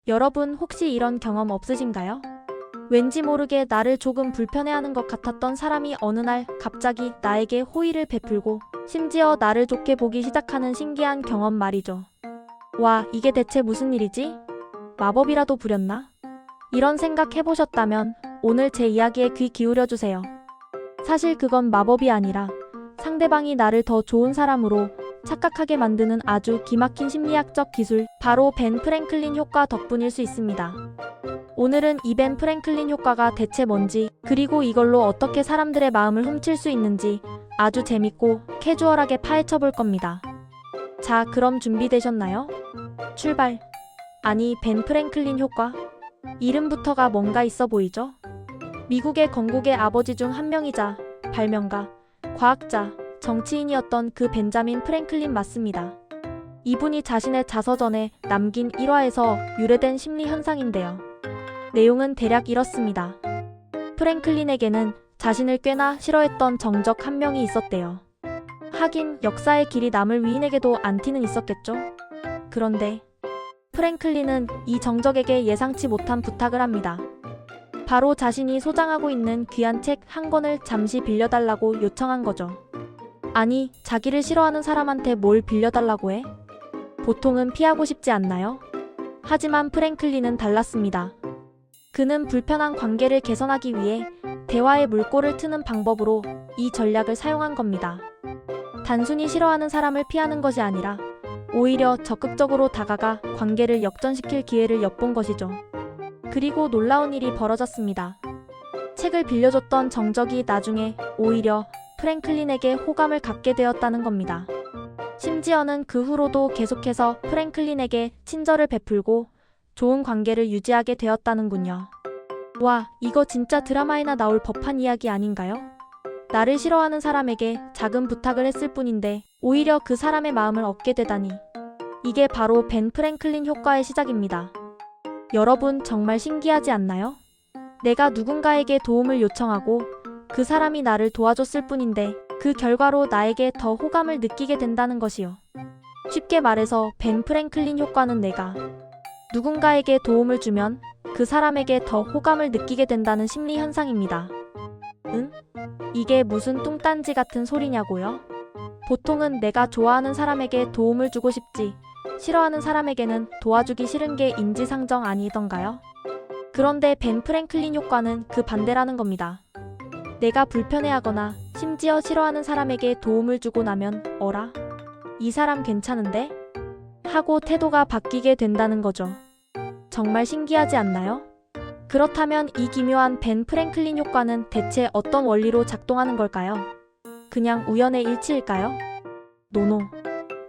여러분 혹시 이런 경험 없으신가요? 왠지 모르게 나를 조금 불편해하는 것 같았던 사람이 어느 날 갑자기 나에게 호의를 베풀고 심지어 나를 좋게 보기 시작하는 신기한 경험 말이죠. 와, 이게 대체 무슨 일이지? 마법이라도 부렸나? 이런 생각 해보셨다면 오늘 제 이야기에 귀 기울여주세요. 사실 그건 마법이 아니라 상대방이 나를 더 좋은 사람으로 착각하게 만드는 아주 기막힌 심리학적 기술, 바로 벤 프랭클린 효과 덕분일 수 있습니다. 오늘은 이 벤 프랭클린 효과가 대체 뭔지, 그리고 이걸로 어떻게 사람들의 마음을 훔칠 수 있는지 아주 재밌고 캐주얼하게 파헤쳐 볼 겁니다. 자, 그럼 준비되셨나요? 출발! 아니, 벤 프랭클린 효과? 이름부터가 뭔가 있어 보이죠? 미국의 건국의 아버지 중 한 명이자 발명가, 과학자, 정치인이었던 그 벤자민 프랭클린 맞습니다. 이분이 자신의 자서전에 남긴 일화에서 유래된 심리 현상인데요. 내용은 대략 이렇습니다. 프랭클린에게는 자신을 꽤나 싫어했던 정적 한 명이 있었대요. 하긴 역사의 길이 남을 위인에게도 안티는 있었겠죠? 그런데 프랭클린은 이 정적에게 예상치 못한 부탁을 합니다. 바로 자신이 소장하고 있는 귀한 책 한 권을 잠시 빌려달라고 요청한 거죠. 아니, 자기를 싫어하는 사람한테 뭘 빌려달라고 해? 보통은 피하고 싶지 않나요? 하지만 프랭클린은 달랐습니다. 그는 불편한 관계를 개선하기 위해 대화의 물꼬를 트는 방법으로 이 전략을 사용한 겁니다. 단순히 싫어하는 사람을 피하는 것이 아니라 오히려 적극적으로 다가가 관계를 역전시킬 기회를 엿본 것이죠. 그리고 놀라운 일이 벌어졌습니다. 책을 빌려줬던 정적이 나중에 오히려 프랭클린에게 호감을 갖게 되었다는 겁니다. 심지어는 그 후로도 계속해서 프랭클린에게 친절을 베풀고 좋은 관계를 유지하게 되었다는군요. 와, 이거 진짜 드라마에나 나올 법한 이야기 아닌가요? 나를 싫어하는 사람에게 작은 부탁을 했을 뿐인데 오히려 그 사람의 마음을 얻게 되다니. 이게 바로 벤 프랭클린 효과의 시작입니다. 여러분 정말 신기하지 않나요? 내가 누군가에게 도움을 요청하고 그 사람이 나를 도와줬을 뿐인데 그 결과로 나에게 더 호감을 느끼게 된다는 것이요. 쉽게 말해서 벤 프랭클린 효과는 내가 누군가에게 도움을 주면 그 사람에게 더 호감을 느끼게 된다는 심리 현상입니다. 응? 이게 무슨 뚱딴지 같은 소리냐고요? 보통은 내가 좋아하는 사람에게 도움을 주고 싶지, 싫어하는 사람에게는 도와주기 싫은 게 인지상정 아니던가요? 그런데 벤 프랭클린 효과는 그 반대라는 겁니다. 내가 불편해하거나 심지어 싫어하는 사람에게 도움을 주고 나면 어라? 이 사람 괜찮은데? 하고 태도가 바뀌게 된다는 거죠. 정말 신기하지 않나요? 그렇다면 이 기묘한 벤 프랭클린 효과는 대체 어떤 원리로 작동하는 걸까요? 그냥 우연의 일치일까요? 노노.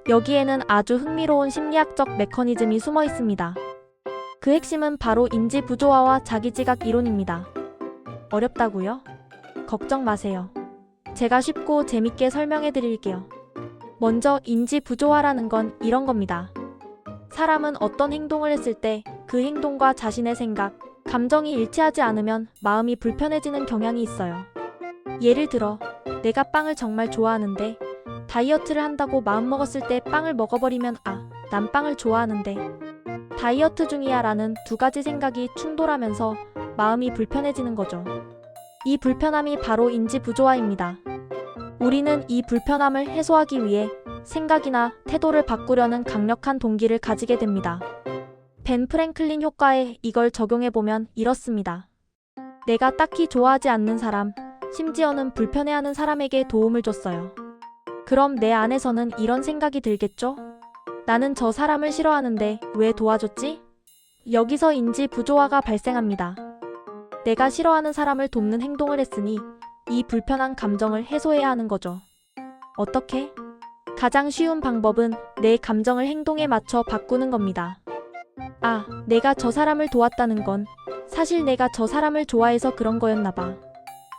여기에는 아주 흥미로운 심리학적 메커니즘이 숨어 있습니다. 그 핵심은 바로 인지 부조화와 자기지각 이론입니다. 어렵다고요? 걱정 마세요. 제가 쉽고 재밌게 설명해 드릴게요. 먼저 인지 부조화라는 건 이런 겁니다. 사람은 어떤 행동을 했을 때 그 행동과 자신의 생각, 감정이 일치하지 않으면 마음이 불편해지는 경향이 있어요. 예를 들어, 내가 빵을 정말 좋아하는데 다이어트를 한다고 마음먹었을 때 빵을 먹어버리면 난 빵을 좋아하는데 다이어트 중이야 라는 두 가지 생각이 충돌하면서 마음이 불편해지는 거죠. 이 불편함이 바로 인지 부조화입니다. 우리는 이 불편함을 해소하기 위해 생각이나 태도를 바꾸려는 강력한 동기를 가지게 됩니다. 벤 프랭클린 효과에 이걸 적용해보면 이렇습니다. 내가 딱히 좋아하지 않는 사람, 심지어는 불편해하는 사람에게 도움을 줬어요. 그럼 내 안에서는 이런 생각이 들겠죠? 나는 저 사람을 싫어하는데 왜 도와줬지? 여기서 인지 부조화가 발생합니다. 내가 싫어하는 사람을 돕는 행동을 했으니 이 불편한 감정을 해소해야 하는 거죠. 어떻게? 가장 쉬운 방법은 내 감정을 행동에 맞춰 바꾸는 겁니다. 내가 저 사람을 도왔다는 건 사실 내가 저 사람을 좋아해서 그런 거였나 봐.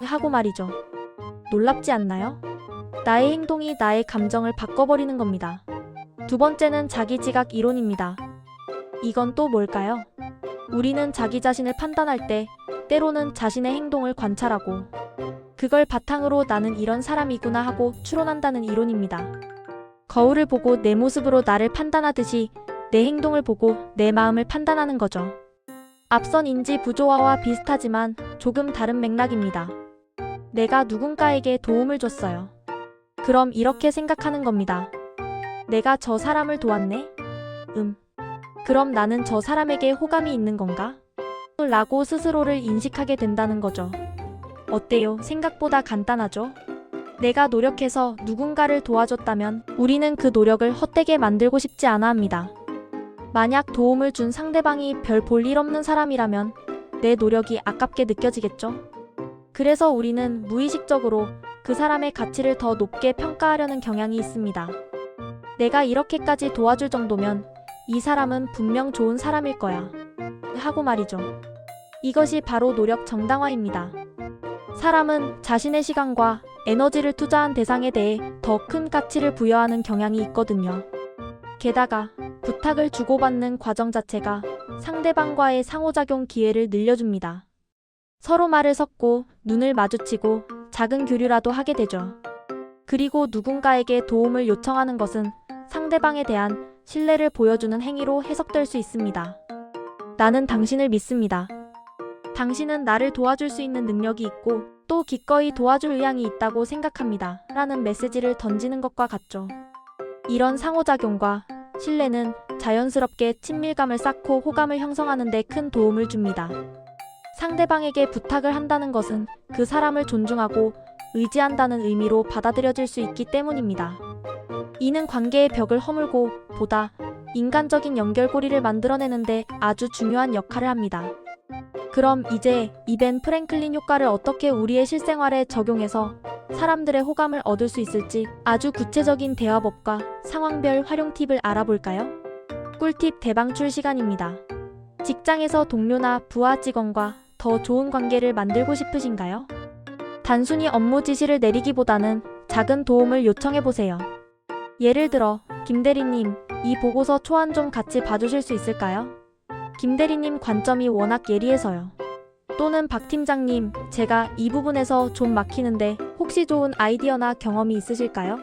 하고 말이죠. 놀랍지 않나요? 나의 행동이 나의 감정을 바꿔버리는 겁니다. 두 번째는 자기지각 이론입니다. 이건 또 뭘까요? 우리는 자기 자신을 판단할 때 때로는 자신의 행동을 관찰하고 그걸 바탕으로 나는 이런 사람이구나 하고 추론한다는 이론입니다. 거울을 보고 내 모습으로 나를 판단하듯이 내 행동을 보고 내 마음을 판단하는 거죠. 앞선 인지 부조화와 비슷하지만 조금 다른 맥락입니다. 내가 누군가에게 도움을 줬어요. 그럼 이렇게 생각하는 겁니다. 내가 저 사람을 도왔네? 그럼 나는 저 사람에게 호감이 있는 건가? 라고 스스로를 인식하게 된다는 거죠. 어때요? 생각보다 간단하죠? 내가 노력해서 누군가를 도와줬다면 우리는 그 노력을 헛되게 만들고 싶지 않아 합니다. 만약 도움을 준 상대방이 별 볼 일 없는 사람이라면 내 노력이 아깝게 느껴지겠죠? 그래서 우리는 무의식적으로 그 사람의 가치를 더 높게 평가하려는 경향이 있습니다. 내가 이렇게까지 도와줄 정도면 이 사람은 분명 좋은 사람일 거야. 하고 말이죠. 이것이 바로 노력 정당화입니다. 사람은 자신의 시간과 에너지를 투자한 대상에 대해 더 큰 가치를 부여하는 경향이 있거든요. 게다가 부탁을 주고받는 과정 자체가 상대방과의 상호작용 기회를 늘려줍니다. 서로 말을 섞고 눈을 마주치고 작은 교류라도 하게 되죠. 그리고 누군가에게 도움을 요청하는 것은 상대방에 대한 신뢰를 보여주는 행위로 해석될 수 있습니다. 나는 당신을 믿습니다. 당신은 나를 도와줄 수 있는 능력이 있고 또 기꺼이 도와줄 의향이 있다고 생각합니다. 라는 메시지를 던지는 것과 같죠. 이런 상호작용과 신뢰는 자연스럽게 친밀감을 쌓고 호감을 형성하는 데 큰 도움을 줍니다. 상대방에게 부탁을 한다는 것은 그 사람을 존중하고 의지한다는 의미로 받아들여질 수 있기 때문입니다. 이는 관계의 벽을 허물고 보다 인간적인 연결고리를 만들어내는데 아주 중요한 역할을 합니다. 그럼 이제 이 벤 프랭클린 효과를 어떻게 우리의 실생활에 적용해서 사람들의 호감을 얻을 수 있을지 아주 구체적인 대화법과 상황별 활용 팁을 알아볼까요? 꿀팁 대방출 시간입니다. 직장에서 동료나 부하 직원과 더 좋은 관계를 만들고 싶으신가요? 단순히 업무 지시를 내리기보다는 작은 도움을 요청해보세요. 예를 들어, 김 대리님, 이 보고서 초안 좀 같이 봐주실 수 있을까요? 김 대리님 관점이 워낙 예리해서요. 또는 박 팀장님, 제가 이 부분에서 좀 막히는데 혹시 좋은 아이디어나 경험이 있으실까요?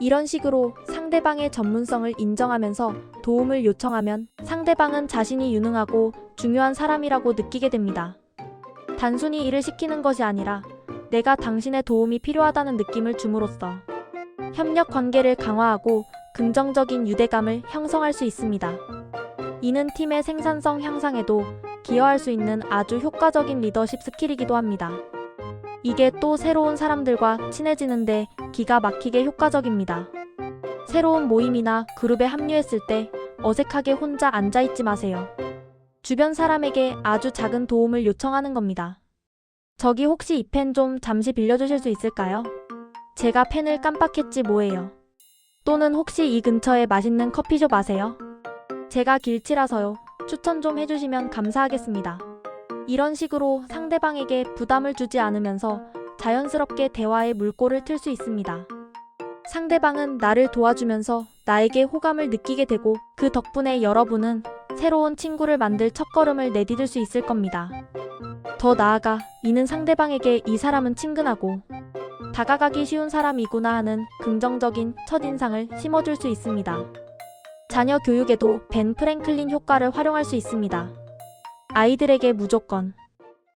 이런 식으로 상대방의 전문성을 인정하면서 도움을 요청하면 상대방은 자신이 유능하고 중요한 사람이라고 느끼게 됩니다. 단순히 일을 시키는 것이 아니라 내가 당신의 도움이 필요하다는 느낌을 줌으로써 협력 관계를 강화하고 긍정적인 유대감을 형성할 수 있습니다. 이는 팀의 생산성 향상에도 기여할 수 있는 아주 효과적인 리더십 스킬이기도 합니다. 이게 또 새로운 사람들과 친해지는데 기가 막히게 효과적입니다. 새로운 모임이나 그룹에 합류했을 때 어색하게 혼자 앉아있지 마세요. 주변 사람에게 아주 작은 도움을 요청하는 겁니다. 저기 혹시 이 펜 좀 잠시 빌려주실 수 있을까요? 제가 펜을 깜빡했지 뭐예요. 또는 혹시 이 근처에 맛있는 커피숍 아세요? 제가 길치라서요. 추천 좀 해주시면 감사하겠습니다. 이런 식으로 상대방에게 부담을 주지 않으면서 자연스럽게 대화의 물꼬를 틀 수 있습니다. 상대방은 나를 도와주면서 나에게 호감을 느끼게 되고 그 덕분에 여러분은 새로운 친구를 만들 첫걸음을 내디딜 수 있을 겁니다. 더 나아가 이는 상대방에게 이 사람은 친근하고 다가가기 쉬운 사람이구나 하는 긍정적인 첫인상을 심어줄 수 있습니다. 자녀 교육에도 벤 프랭클린 효과를 활용할 수 있습니다. 아이들에게 무조건